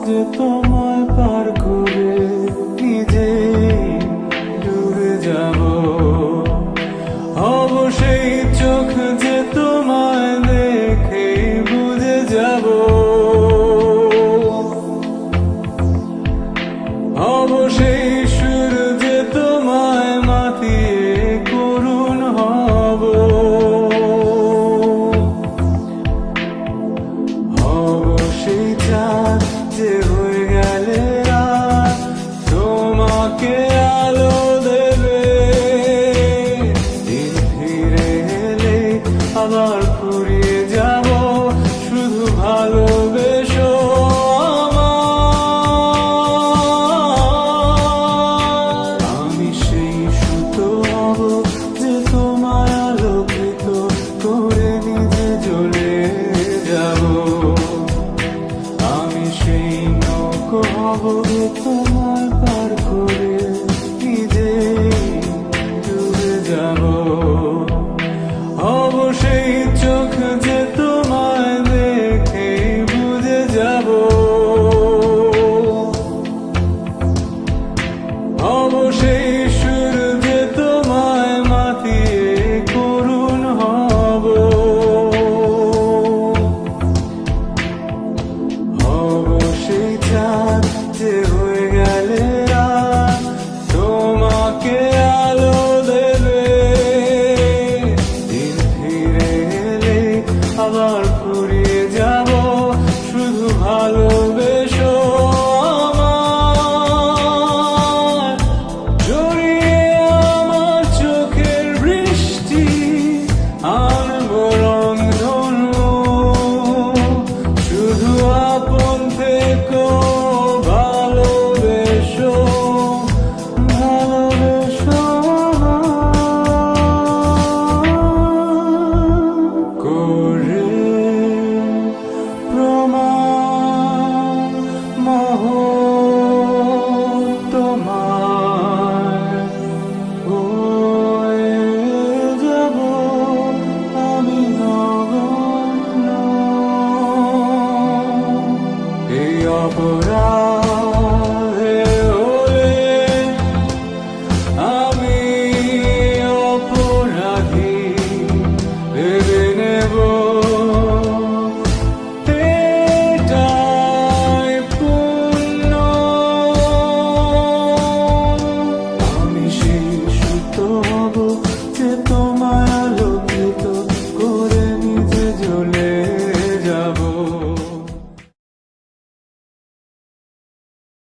যে তোমায় পার করে নিজে ডুবে যাব। অবশ্যই চোখ যে তোমায় দেখে বুঝে যাব। অবশ্যই সুর যে তোমায় মাতিয়ে করুণ হব। অবশ্যই চাঁদ যে হয়ে গেলে রাত তোমাকে আলো দেবে। দিন ফিরে এলে আবার ফুরিয়ে যাব, শুধু ভালোবেসো আমায়। আমি সেই সুতো হব যে তোমায় আলোকিত করে নিজে জ্বলে যাব। আমি সেই নৌকো হব যে তোমায় পার করে নিজে ডুবে যাব। অবশ্যই চোখ যে তোমায় দেখে বুঝে যাব। অবশ্যই সুর যে তোমায় মাতিয়ে করুণ হব। অবশ্যই চাঁদ যে হয়ে গেলে রাত তোমাকে আলো দেবে। দিন ফিরে এলে আবার ফুরিয়ে যাব, শুধু ভালোবেসো আমায়। জড়িয়ে আমার চোখের বৃষ্টি আনবো রংধনু, শুধু আপন থেকো ভালোবেসো ভালোবেসো করে প্রমাণ মহৎ তোমার হয়ে যাব আমি নগণ্য। এই অপরাধ